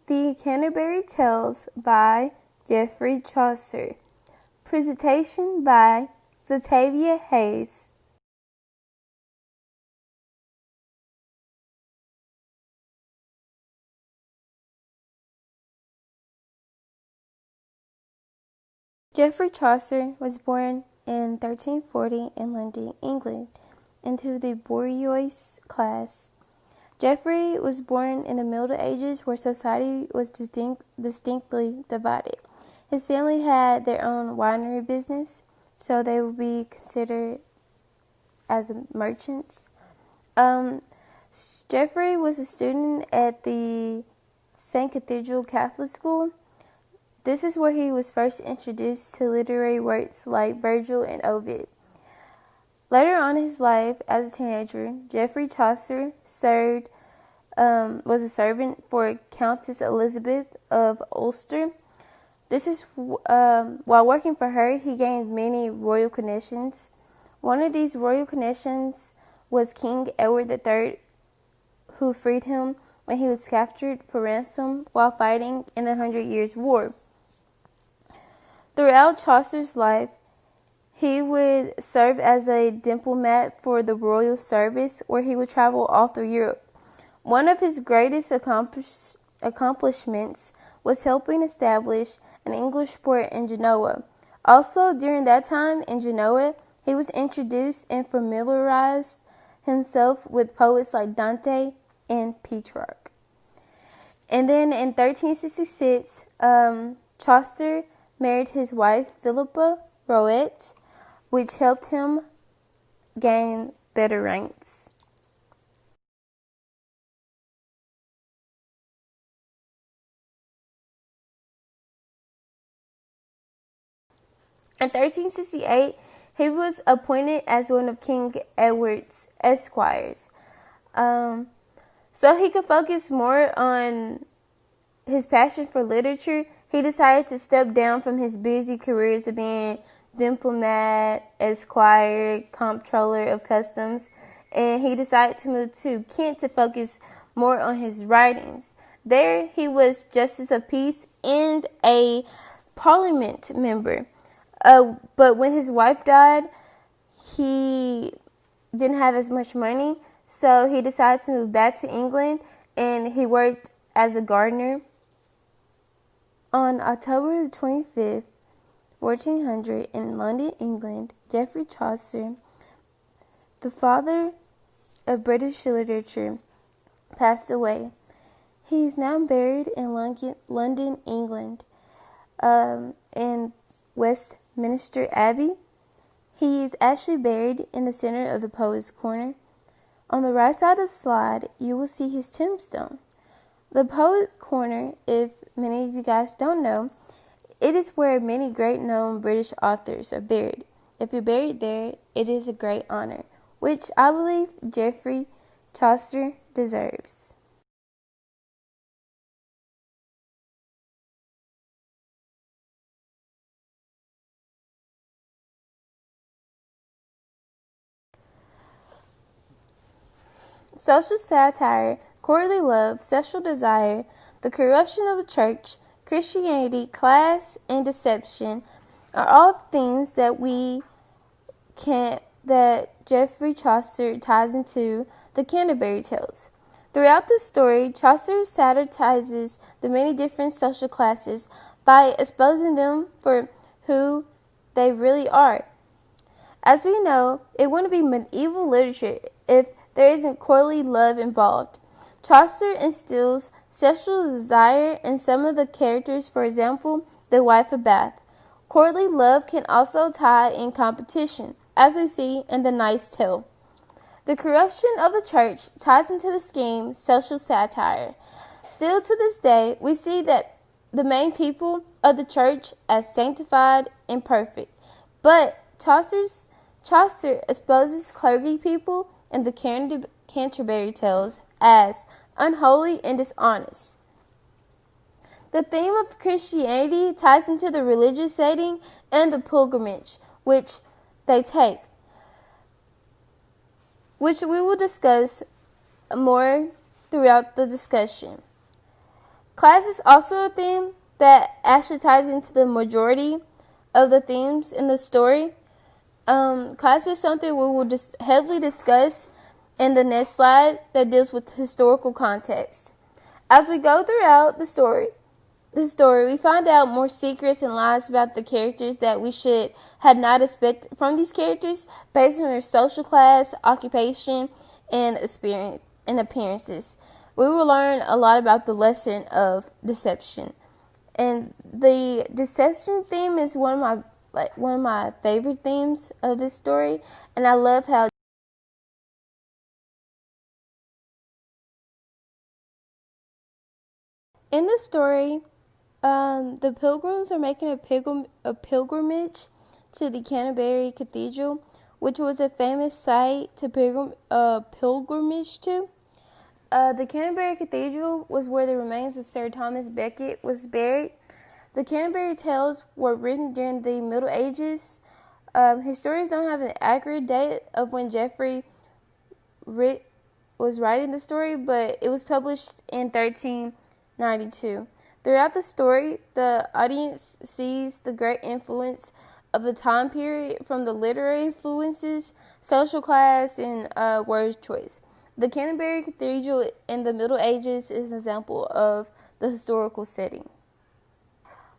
The Canterbury Tales by Geoffrey Chaucer. Presentation by Za'Tayvia Hayes. Geoffrey Chaucer was born in 1340 in London, England, into the bourgeois class. Geoffrey was born in the Middle Ages, where society was distinctly divided. His family had their own winery business, so they would be considered as merchants. Geoffrey was a student at the St. Cathedral Catholic School. This is where he was first introduced to literary works like Virgil and Ovid. Later on in his life, as a teenager, Geoffrey Chaucer was a servant for Countess Elizabeth of Ulster. This is while working for her, he gained many royal connections. One of these royal connections was King Edward III, who freed him when he was captured for ransom while fighting in the 100 Years' War. Throughout Chaucer's life, he would serve as a diplomat for the royal service, where he would travel all through Europe. One of his greatest accomplishments was helping establish an English port in Genoa. Also, during that time in Genoa, he was introduced and familiarized himself with poets like Dante and Petrarch. And then in 1366, Chaucer married his wife Philippa Roet, which helped him gain better ranks. In 1368, he was appointed as one of King Edward's esquires. So he could focus more on his passion for literature. He decided to step down from his busy careers of being diplomat, esquire, comptroller of customs, and he decided to move to Kent to focus more on his writings. There, he was Justice of Peace and a Parliament member. But when his wife died, he didn't have as much money, so he decided to move back to England, and he worked as a gardener. On October the 25th, 1400, in London, England, Geoffrey Chaucer, the father of British literature, passed away. He is now buried in London, England, in Westminster Abbey. He is actually buried in the center of the Poet's Corner. On the right side of the slide, you will see his tombstone. The Poet's Corner, if many of you guys don't know, it is where many great known British authors are buried. If you're buried there, it is a great honor, which I believe Geoffrey Chaucer deserves. Social satire, courtly love, sexual desire, the corruption of the church, Christianity, class, and deception are all themes that Geoffrey Chaucer ties into the Canterbury Tales. Throughout the story, Chaucer satirizes the many different social classes by exposing them for who they really are. As we know, it wouldn't be medieval literature if there isn't courtly love involved. Chaucer instills sexual desire in some of the characters, for example, the wife of Bath. Courtly love can also tie in competition, as we see in the Knight's Tale. The corruption of the church ties into the scheme social satire. Still to this day, we see that the main people of the church as sanctified and perfect. But Chaucer exposes clergy people in the Canterbury Tales as unholy and dishonest. The theme of Christianity ties into the religious setting and the pilgrimage which they take, which we will discuss more throughout the discussion. Class is also a theme that actually ties into the majority of the themes in the story. Class is something we will heavily discuss in the next slide that deals with historical context. As we go throughout the story, we find out more secrets and lies about the characters that we had not expected from these characters based on their social class, occupation, and experience and appearances. We will learn a lot about the lesson of deception. And the deception theme is one of my favorite themes of this story, and I love how in the story, the pilgrims are making a pilgrimage to the Canterbury Cathedral, which was a famous site to pilgrimage to. The Canterbury Cathedral was where the remains of Sir Thomas Becket was buried. The Canterbury Tales were written during the Middle Ages. Historians don't have an accurate date of when Geoffrey was writing the story, but it was published in 1392. Throughout the story, the audience sees the great influence of the time period from the literary influences, social class, and word choice. The Canterbury Cathedral in the Middle Ages is an example of the historical setting.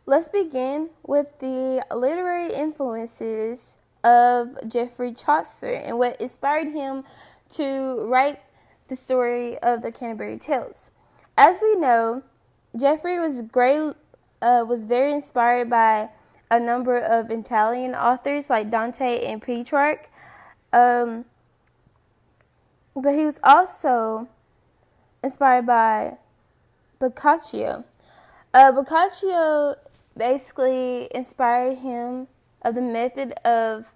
Let's begin with the literary influences of Geoffrey Chaucer and what inspired him to write the story of the Canterbury Tales. As we know, Geoffrey was very inspired by a number of Italian authors like Dante and Petrarch. But he was also inspired by Boccaccio. Boccaccio basically inspired him of the method of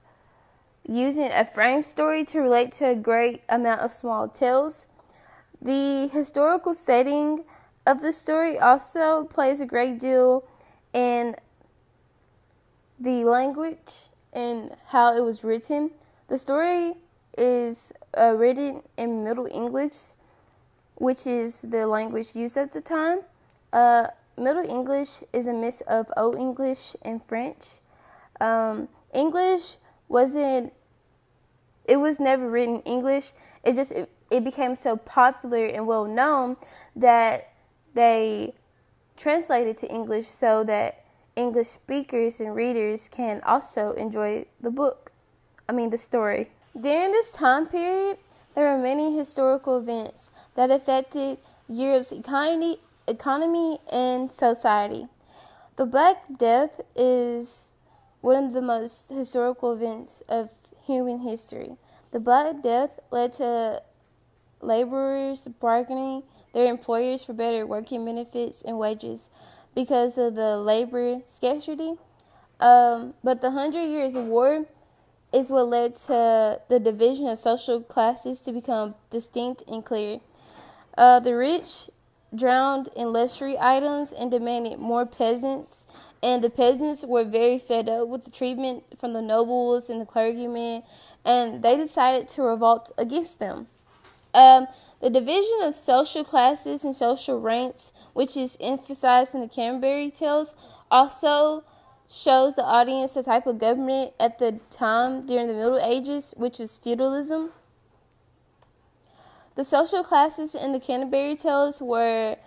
using a frame story to relate to a great amount of small tales. The historical setting of the story also plays a great deal in the language and how it was written. The story is written in Middle English, which is the language used at the time. Middle English is a mix of Old English and French. English was never written in English. It became so popular and well known that they translated to English so that English speakers and readers can also enjoy the story. During this time period, there were many historical events that affected Europe's economy and society. The Black Death is one of the most historical events of human history. The Black Death led to laborers bargaining their employers for better working benefits and wages because of the labor scarcity. But the 100 Years' War is what led to the division of social classes to become distinct and clear. The rich drowned in luxury items and demanded more peasants, and the peasants were very fed up with the treatment from the nobles and the clergymen, and they decided to revolt against them. The division of social classes and social ranks, which is emphasized in the Canterbury Tales, also shows the audience the type of government at the time during the Middle Ages, which was feudalism. The social classes in the Canterbury Tales were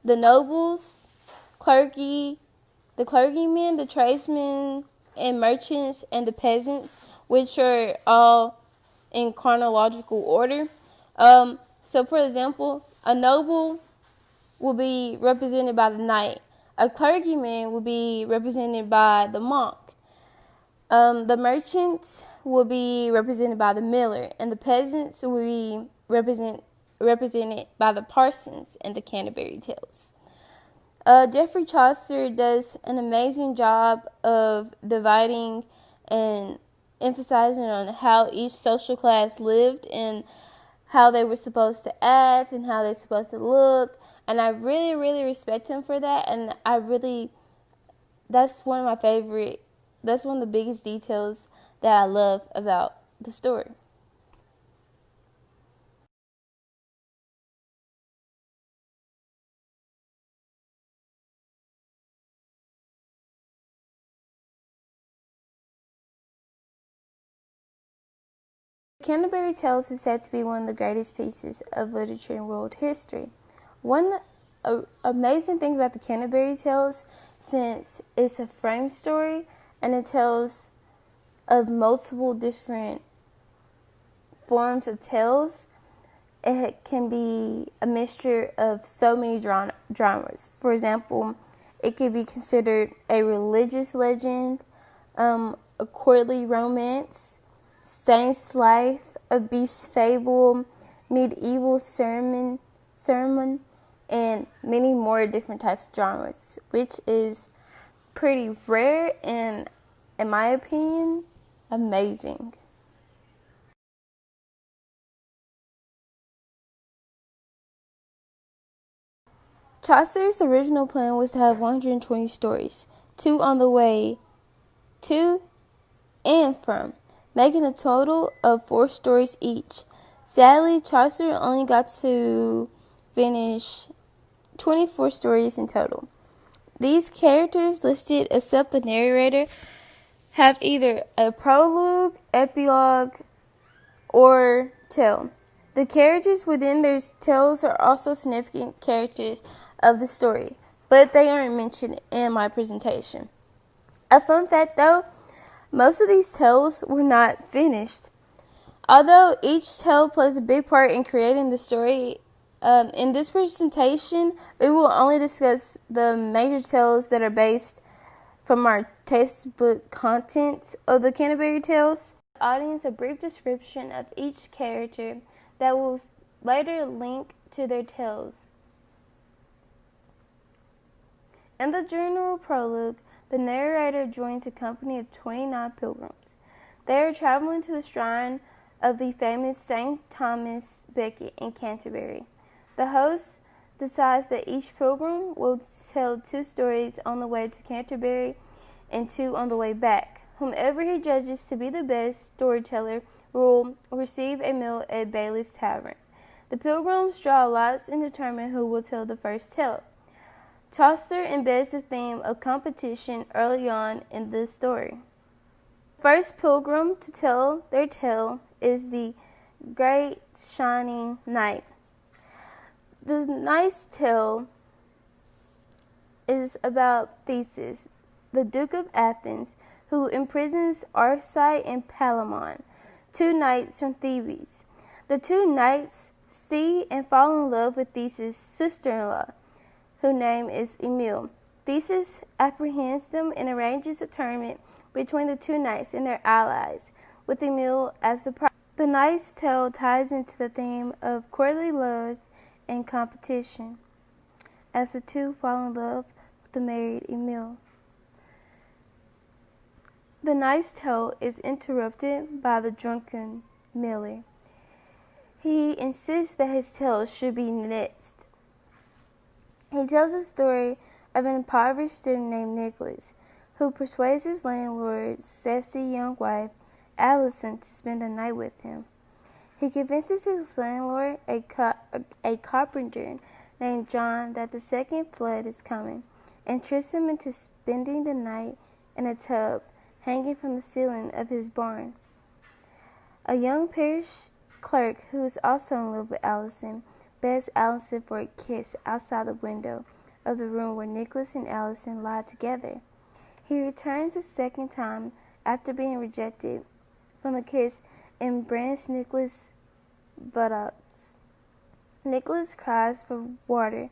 the nobles, the clergymen, the tradesmen and merchants, and the peasants, which are all in chronological order. So, for example, a noble will be represented by the knight. A clergyman will be represented by the monk. The merchants will be represented by the miller, and the peasants will be represented by the parsons in the Canterbury Tales. Geoffrey Chaucer does an amazing job of dividing and emphasizing on how each social class lived and how they were supposed to act and how they're supposed to look. And I really, really respect him for that. And that's one of the biggest details that I love about the story. Canterbury Tales is said to be one of the greatest pieces of literature in world history. One amazing thing about the Canterbury Tales, since it's a frame story and it tells of multiple different forms of tales, it can be a mixture of so many genres. For example, it could be considered a religious legend, a courtly romance, saint's life, a beast fable, medieval sermon, and many more different types of genres, which is pretty rare and, in my opinion, amazing. Chaucer's original plan was to have 120 stories, 2 on the way to and from, making a total of 4 stories each. Sadly, Chaucer only got to finish 24 stories in total. These characters listed, except the narrator, have either a prologue, epilogue, or tale. The characters within their tales are also significant characters of the story, but they aren't mentioned in my presentation. A fun fact though, most of these tales were not finished. Although each tale plays a big part in creating the story, in this presentation, we will only discuss the major tales that are based from our textbook content of the Canterbury Tales. The audience a brief description of each character that will later link to their tales. In the general prologue, the narrator joins a company of 29 pilgrims. They are traveling to the shrine of the famous St. Thomas Becket in Canterbury. The host decides that each pilgrim will tell 2 stories on the way to Canterbury and 2 on the way back. Whomever he judges to be the best storyteller will receive a meal at Bailey's Tavern. The pilgrims draw lots and determine who will tell the first tale. Chaucer embeds the theme of competition early on in the story. The first pilgrim to tell their tale is the great shining knight. The knight's tale is about Theseus, the Duke of Athens, who imprisons Arcite and Palamon, 2 knights from Thebes. The 2 knights see and fall in love with Theseus' sister-in-law, whose name is Emile. Theseus apprehends them and arranges a tournament between the 2 knights and their allies, with Emile as the prize. The knight's tale ties into the theme of courtly love and competition, as the 2 fall in love with the married Emile. The knight's tale is interrupted by the drunken miller. He insists that his tale should be next. He tells a story of an impoverished student named Nicholas, who persuades his landlord's sassy young wife, Allison, to spend the night with him. He convinces his landlord, a carpenter named John, that the second flood is coming, and tricks him into spending the night in a tub hanging from the ceiling of his barn. A young parish clerk, who is also in love with Allison, begs Allison for a kiss outside the window of the room where Nicholas and Allison lie together. He returns a second time after being rejected from the kiss and brands Nicholas' buttocks. Nicholas cries for water,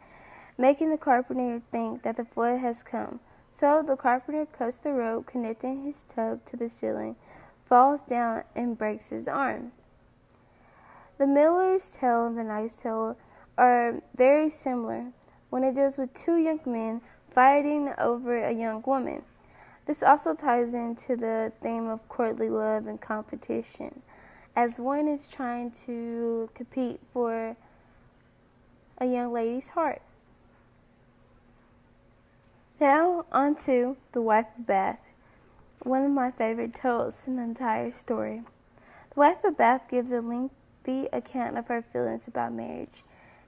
making the carpenter think that the flood has come. So the carpenter cuts the rope connecting his tub to the ceiling, falls down, and breaks his arm. The miller's tale and the knight's tale are very similar when it deals with 2 young men fighting over a young woman. This also ties into the theme of courtly love and competition, as one is trying to compete for a young lady's heart. Now on to The Wife of Bath, one of my favorite tales in the entire story. The Wife of Bath gives a lengthy account of her feelings about marriage.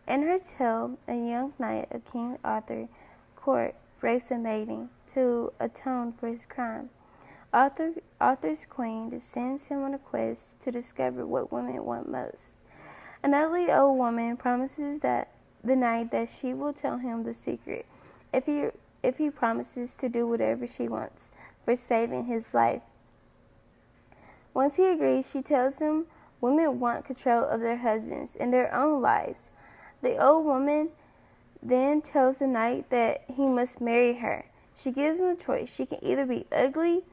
In her tale, a young knight of King Arthur's court rapes a maiden to atone for his crime. Arthur's queen sends him on a quest to discover what women want most. An ugly old woman promises that the knight that she will tell him the secret if he promises to do whatever she wants for saving his life. Once he agrees, she tells him women want control of their husbands and their own lives. The old woman then tells the knight that he must marry her. She gives him a choice. She can either be ugly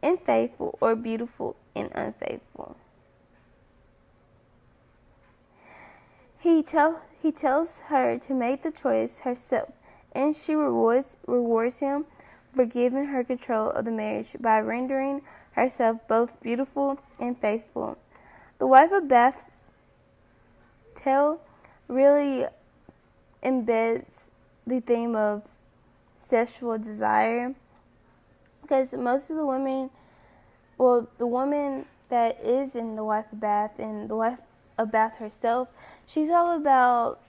and faithful or beautiful and unfaithful. He tells her to make the choice herself, and she rewards him for giving her control of the marriage by rendering herself both beautiful and faithful. The Wife of Bath tale really embeds the theme of sexual desire, because most of the women, the woman that is in The Wife of Bath and The Wife of Bath herself, she's all about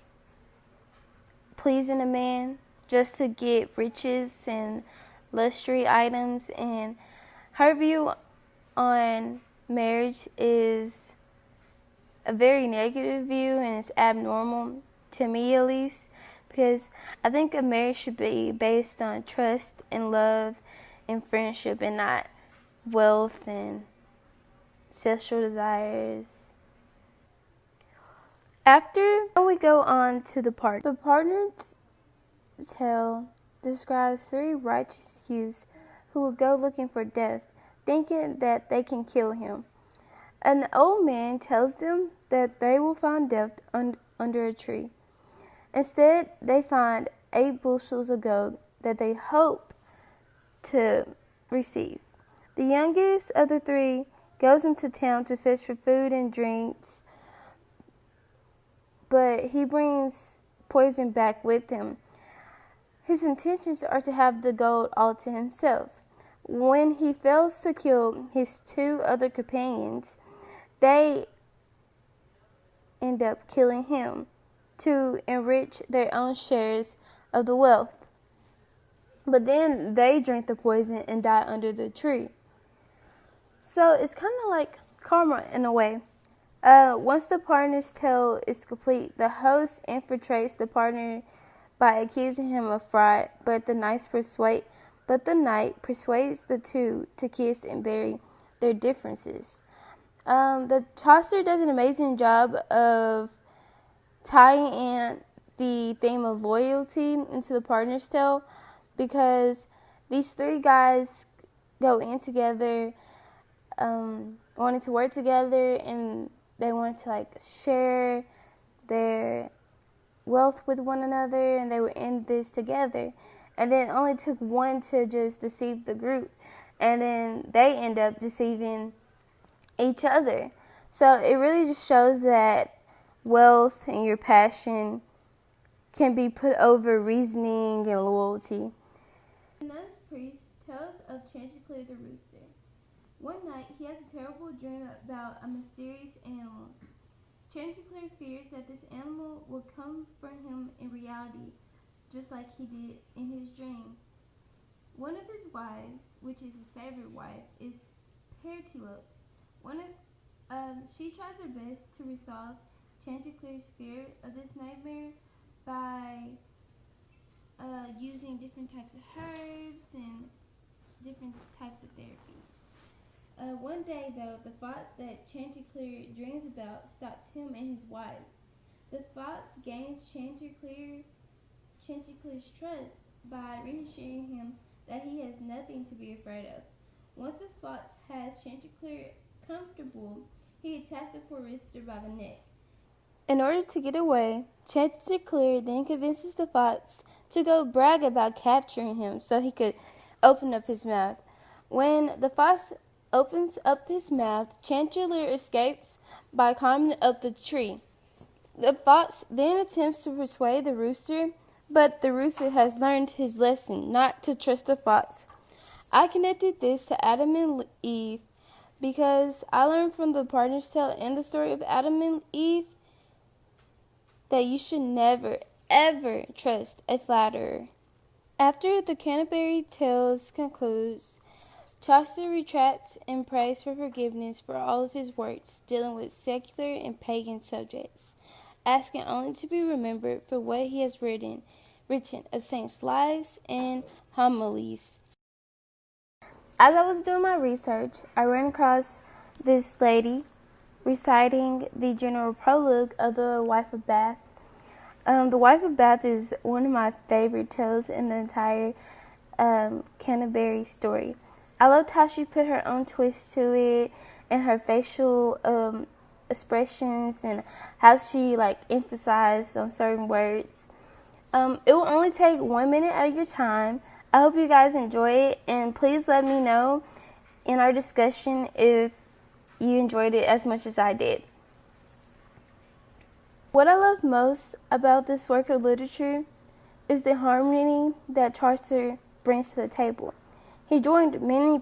pleasing a man just to get riches and luxury items, and her view on marriage is a very negative view, and it's abnormal to me at least, because I think a marriage should be based on trust and love and friendship, and not wealth and sexual desires. After we go on to the partner's tale describes three righteous youths who will go looking for death, thinking that they can kill him. An old man tells them that they will find death under a tree. Instead, they find 8 bushels of gold that they hope to receive. The youngest of the 3 goes into town to fish for food and drinks, but he brings poison back with him. His intentions are to have the gold all to himself. When he fails to kill his 2 other companions, they end up killing him to enrich their own shares of the wealth. But then they drink the poison and die under the tree. So it's kind of like karma in a way. Once the partner's tale is complete, the host infiltrates the partner by accusing him of fraud, but the knight persuades the 2 to kiss and bury their differences. The Chaucer does an amazing job of tying in the theme of loyalty into the partner's tale, because these 3 guys go in together, wanting to work together, and they wanted to share their wealth with one another, and they were in this together. And then it only took one to just deceive the group, and then they end up deceiving each other. So it really just shows that wealth and your passion can be put over reasoning and loyalty. The nun's priest tells of Chanticleer the rooster. One night he has a terrible dream about a mysterious animal. Chanticleer fears that this animal will come for him in reality, just like he did in his dream. One of his wives, which is his favorite wife, is Pertilote. She tries her best to resolve Chanticleer's fear of this nightmare by using different types of herbs and different types of therapy. One day, though, the fox that Chanticleer dreams about stops him and his wives. The fox gains Chanticleer's trust by reassuring him that he has nothing to be afraid of. Once the fox has Chanticleer comfortable, he attacks the poor rooster by the neck. In order to get away, Chanticleer then convinces the fox to go brag about capturing him so he could open up his mouth. When the fox opens up his mouth, Chanticleer escapes by climbing up the tree. The fox then attempts to persuade the rooster, but the rooster has learned his lesson not to trust the fox. I connected this to Adam and Eve because I learned from the partner's tale and the story of Adam and Eve that you should never, ever trust a flatterer. After the Canterbury tales concludes, Chaucer retracts and prays for forgiveness for all of his works dealing with secular and pagan subjects, asking only to be remembered for what he has written of saints' lives and homilies. As I was doing my research, I ran across this lady reciting the general prologue of The Wife of Bath. The Wife of Bath is one of my favorite tales in the entire Canterbury story. I loved how she put her own twist to it and her facial expressions and how she emphasized on certain words. It will only take 1 minute out of your time. I hope you guys enjoy it, and please let me know in our discussion if you enjoyed it as much as I did. What I love most about this work of literature is the harmony that Chaucer brings to the table. He joined many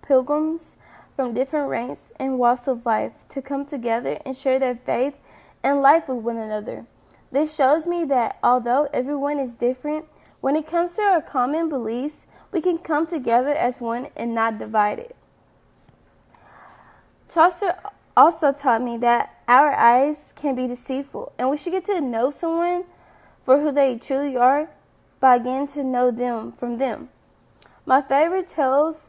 pilgrims from different ranks and walks of life to come together and share their faith and life with one another. This shows me that although everyone is different, when it comes to our common beliefs, we can come together as one and not divided. Chaucer also taught me that our eyes can be deceitful, and we should get to know someone for who they truly are by getting to know them from them. My favorite tale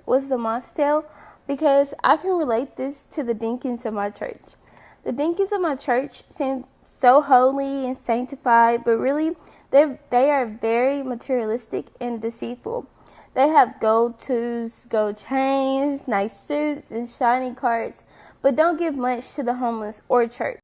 was the Moss Tale because I can relate this to the deacons of my church. The deacons of my church seem so holy and sanctified, but really they are very materialistic and deceitful. They have gold tools, gold chains, nice suits, and shiny cars, but don't give much to the homeless or church.